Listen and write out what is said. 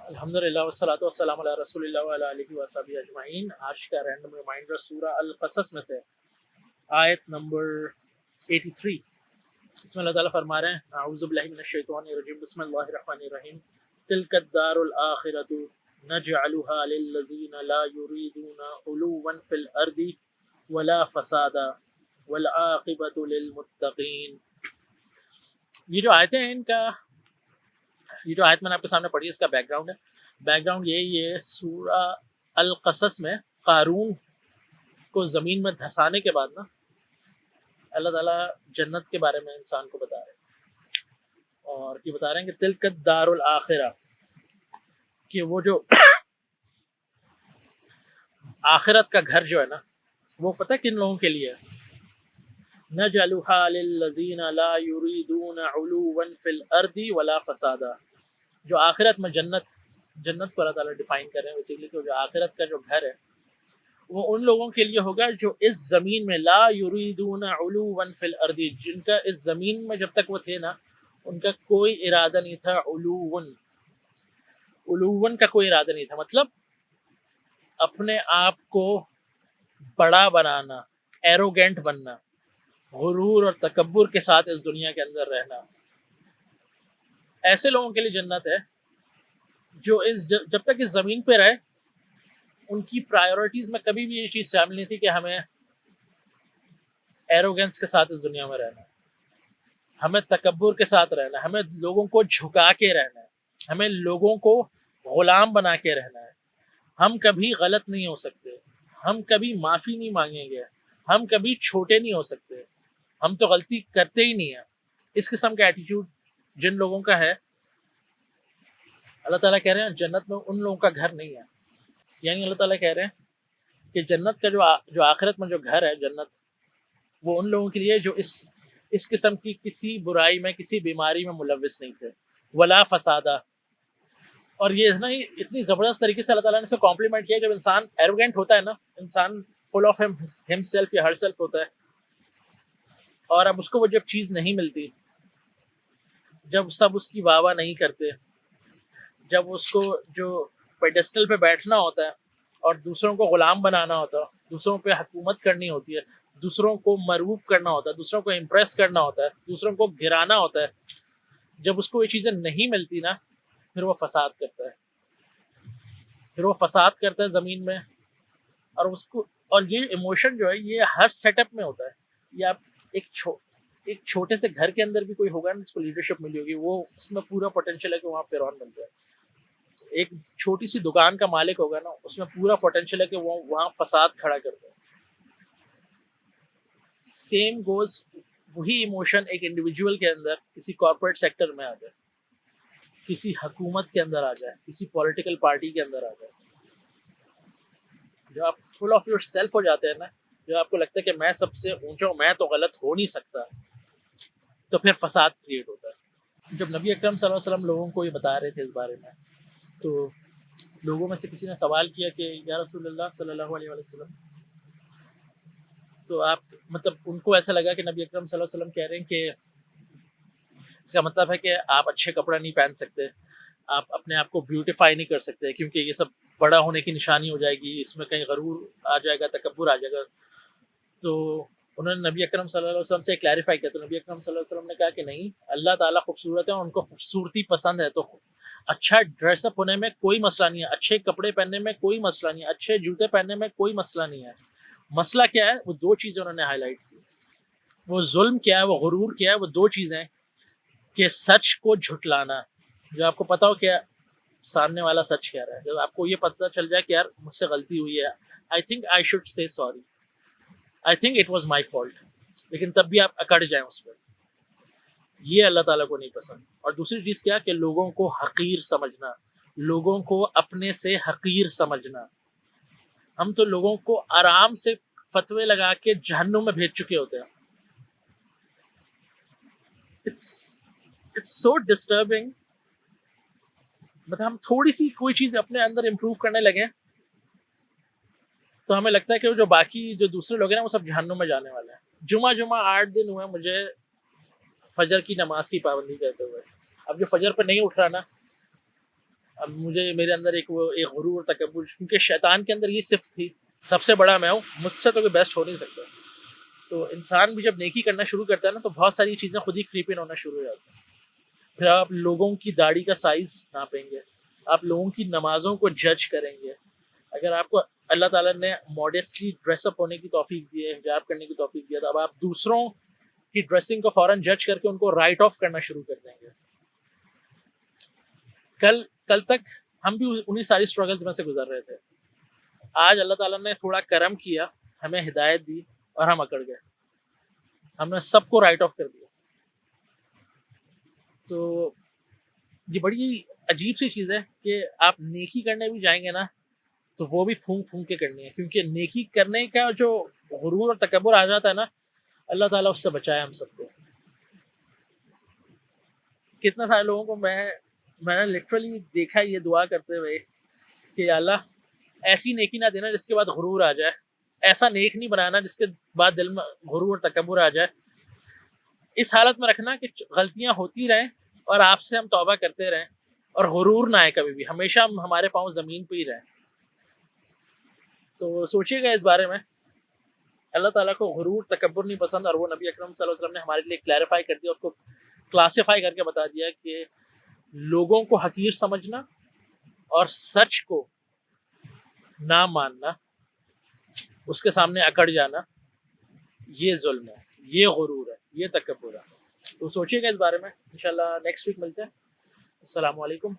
الحمدللہ والصلاۃ والسلام علی رسول اللہ وعلی آلہ وصحبہ اجمعین۔ آج کا رینڈم ریمائنڈر سورہ القصص میں سے آیت نمبر 83۔ اس میں اللہ تعالیٰ فرما رہے ہیں اعوذ باللہ من الشیطان الرجیم بسم اللہ الرحمن الرحیم تلک الدار الآخرۃ نجعلها للذین لا یریدون علوا فی الارض ولا فسادا والعاقبۃ للمتقین۔ یہ جو آیتیں ہیں یہ جو آیت میں نے آپ کے سامنے پڑھی ہے اس کا بیک گراؤنڈ ہے۔ یہ سورہ القصص میں قارون کو زمین میں دھسانے کے بعد اللہ تعالیٰ جنت کے بارے میں انسان کو بتا رہے ہیں، اور یہ بتا رہے ہیں کہ تلک الدار الآخرہ، کہ وہ جو آخرت کا گھر جو ہے وہ پتہ کن لوگوں کے لیے ہے؟ نجعلها للذین لا یریدون علوا فی الارض ولا فسادا۔ جو آخرت میں جنت کو اللہ تعالیٰ ڈیفائن کر رہے ہیں، اسی لیے کہ جو آخرت کا جو گھر ہے وہ ان لوگوں کے لیے ہوگا جو اس زمین میں لا یریدون علوا فی الارض، جن کا اس زمین میں جب تک وہ تھے ان کا کوئی ارادہ نہیں تھا علون کا کوئی ارادہ نہیں تھا، مطلب اپنے آپ کو بڑا بنانا، ایروگینٹ بننا، غرور اور تکبر کے ساتھ اس دنیا کے اندر رہنا۔ ایسے لوگوں کے لیے جنت ہے جو جب تک اس زمین پہ رہے ان کی پرائیورٹیز میں کبھی بھی یہ چیز شامل نہیں تھی کہ ہمیں ایروگنس کے ساتھ اس دنیا میں رہنا ہے، ہمیں تکبر کے ساتھ رہنا ہے، ہمیں لوگوں کو جھکا کے رہنا ہے، ہمیں لوگوں کو غلام بنا کے رہنا ہے۔ ہم کبھی غلط نہیں ہو سکتے، ہم کبھی معافی نہیں مانگیں گے، ہم کبھی چھوٹے نہیں ہو سکتے، ہم تو غلطی کرتے ہی نہیں ہیں۔ اس قسم کا ایٹیٹیوڈ جن لوگوں کا ہے، اللہ تعالیٰ کہہ رہے ہیں جنت میں ان لوگوں کا گھر نہیں ہے۔ یعنی اللہ تعالیٰ کہہ رہے ہیں کہ جنت کا جو آخرت میں جو گھر ہے جنت، وہ ان لوگوں کے لیے جو اس قسم کی کسی برائی میں، کسی بیماری میں ملوث نہیں تھے، ولا فسادہ۔ اور یہ اتنی زبردست طریقے سے اللہ تعالیٰ نے اسے کمپلیمنٹ کیا، جب انسان ایروگینٹ ہوتا ہے انسان فل آف ہم سیلف یا ہر سیلف ہوتا ہے، اور اب اس کو وہ جب چیز نہیں ملتی، جب سب اس کی واہ واہ نہیں کرتے، جب اس کو جو پیڈسٹل پہ بیٹھنا ہوتا ہے اور دوسروں کو غلام بنانا ہوتا ہے، دوسروں پہ حکومت کرنی ہوتی ہے، دوسروں کو مرعوب کرنا ہوتا ہے، دوسروں کو امپریس کرنا ہوتا ہے، دوسروں کو گرانا ہوتا ہے، جب اس کو یہ چیزیں نہیں ملتی پھر وہ فساد کرتا ہے زمین میں۔ اور یہ ایموشن جو ہے یہ ہر سیٹ اپ میں ہوتا ہے۔ یہ آپ ایک چھوٹے سے گھر کے اندر بھی کوئی ہوگا جس کو لیڈرشپ ملی ہوگی، وہ اس میں پورا پوٹینشیل ہے کہ وہاں فرعون بن جائے۔ ایک چھوٹی سی دکان کا مالک ہوگا اس میں پورا پوٹینشیل ہے کہ وہ وہاں فساد کھڑا کر دے۔ سیم گوز، وہی ایموشن ایک انڈیویجول کے اندر کسی کارپوریٹ سیکٹر میں آ جائے، کسی حکومت کے اندر آ جائے، کسی پولیٹیکل پارٹی کے اندر آ جائے، جو آپ فل آف یور سیلف ہو جاتے ہیں جو آپ کو لگتا ہے کہ میں سب سے اونچا ہوں، میں تو غلط ہو نہیں سکتا، تو پھر فساد کریٹ ہوتا ہے۔ جب نبی اکرم صلی اللہ علیہ وسلم لوگوں کو یہ بتا رہے تھے اس بارے میں، تو لوگوں میں سے کسی نے سوال کیا کہ یا رسول اللہ صلی اللہ علیہ وسلم، تو آپ مطلب ان کو ایسا لگا کہ نبی اکرم صلی اللہ علیہ وسلم کہہ رہے ہیں کہ اس کا مطلب ہے کہ آپ اچھے کپڑا نہیں پہن سکتے، آپ اپنے آپ کو بیوٹیفائی نہیں کر سکتے، کیونکہ یہ سب بڑا ہونے کی نشانی ہو جائے گی، اس میں کہیں غرور آ جائے گا، تکبر آ جائے گا۔ تو انہوں نے نبی اکرم صلی اللہ علیہ وسلم سے کلیریفائی کیا، تو نبی اکرم صلی اللہ علیہ وسلم نے کہا کہ نہیں، اللہ تعالیٰ خوبصورت ہے اور ان کو خوبصورتی پسند ہے، تو اچھا ڈریس اپ ہونے میں کوئی مسئلہ نہیں ہے، اچھے کپڑے پہننے میں کوئی مسئلہ نہیں ہے، اچھے جوتے پہننے میں کوئی مسئلہ نہیں ہے۔ مسئلہ کیا ہے؟ وہ دو چیزیں انہوں نے ہائی لائٹ کی۔ وہ ظلم کیا ہے، وہ غرور کیا ہے، وہ دو چیزیں کہ سچ کو جھٹلانا، جو آپ کو پتا ہو کہ سامنے والا سچ کہہ رہا ہے، جب آپ کو یہ پتہ چل جائے کہ یار مجھ سے غلطی ہوئی ہے، I think I should say sorry, I think it was my fault, لیکن تب بھی آپ اکڑ جائیں اس پر، یہ اللہ تعالیٰ کو نہیں پسند۔ اور دوسری چیز کیا کہ لوگوں کو حقیر سمجھنا، لوگوں کو اپنے سے حقیر سمجھنا۔ ہم تو لوگوں کو آرام سے فتوے لگا کے جہنم میں بھیج چکے ہوتے ہیں۔ It's so disturbing۔ مطلب ہم تھوڑی سی کوئی چیز اپنے اندر امپروو کرنے لگے تو ہمیں لگتا ہے کہ جو باقی جو دوسرے لوگ ہیں وہ سب جہنم میں جانے والے ہیں۔ جمعہ 8 دن ہوئے مجھے فجر کی نماز کی پابندی کرتے ہوئے، اب جو فجر پہ نہیں اٹھ رہا اب مجھے میرے اندر ایک غرور اور تکبر، کیونکہ شیطان کے اندر یہ صفت تھی سب سے بڑا میں ہوں، مجھ سے تو کوئی بیسٹ ہو نہیں سکتا. تو انسان بھی جب نیکی کرنا شروع کرتا ہے نا تو بہت ساری چیزیں خود ہی کریپ ان ہونا شروع ہو جاتی ہیں. پھر آپ لوگوں کی داڑھی کا سائز ناپیں گے، آپ لوگوں کی نمازوں کو جج کریں گے. اگر آپ کو اللہ تعالیٰ نے ماڈیسٹلی ڈریس اپ ہونے کی توفیق دی ہے، حجاب کرنے کی توفیق دی ہے، تو اب آپ دوسروں کی ڈریسنگ کو فوراً جج کر کے ان کو رائٹ آف کرنا شروع کر دیں گے. کل تک ہم بھی انہی ساری اسٹرگلز میں سے گزر رہے تھے. آج اللہ تعالیٰ نے تھوڑا کرم کیا، ہمیں ہدایت دی اور ہم اکڑ گئے، ہم نے سب کو رائٹ آف کر دیا. تو یہ بڑی عجیب سی چیز ہے کہ آپ نیکی کرنے بھی جائیں گے نا تو وہ بھی پھونک پھونک کے کرنی ہے، کیونکہ نیکی کرنے کا جو غرور اور تکبر آ جاتا ہے نا، اللہ تعالیٰ اس سے بچائے ہم سب کو. کتنے سارے لوگوں کو میں نے لٹرلی دیکھا یہ دعا کرتے ہوئے کہ یا اللہ ایسی نیکی نہ دینا جس کے بعد غرور آ جائے، ایسا نیک نہیں بنانا جس کے بعد دل میں غرور اور تکبر آ جائے. اس حالت میں رکھنا کہ غلطیاں ہوتی رہیں اور آپ سے ہم توبہ کرتے رہیں اور غرور نہ آئے کبھی بھی، ہمیشہ ہمارے پاؤں زمین پہ ہی رہیں. تو سوچیے گا اس بارے میں. اللہ تعالیٰ کو غرور تکبر نہیں پسند، اور وہ نبی اکرم صلی اللہ علیہ وسلم نے ہمارے لیے کلیریفائی کر دیا، اس کو کلاسیفائی کر کے بتا دیا کہ لوگوں کو حقیر سمجھنا اور سچ کو نہ ماننا، اس کے سامنے اکڑ جانا، یہ ظلم ہے، یہ غرور ہے، یہ تکبر ہے. تو سوچیے گا اس بارے میں. انشاءاللہ نیکسٹ ویک ملتے ہیں. السلام علیکم.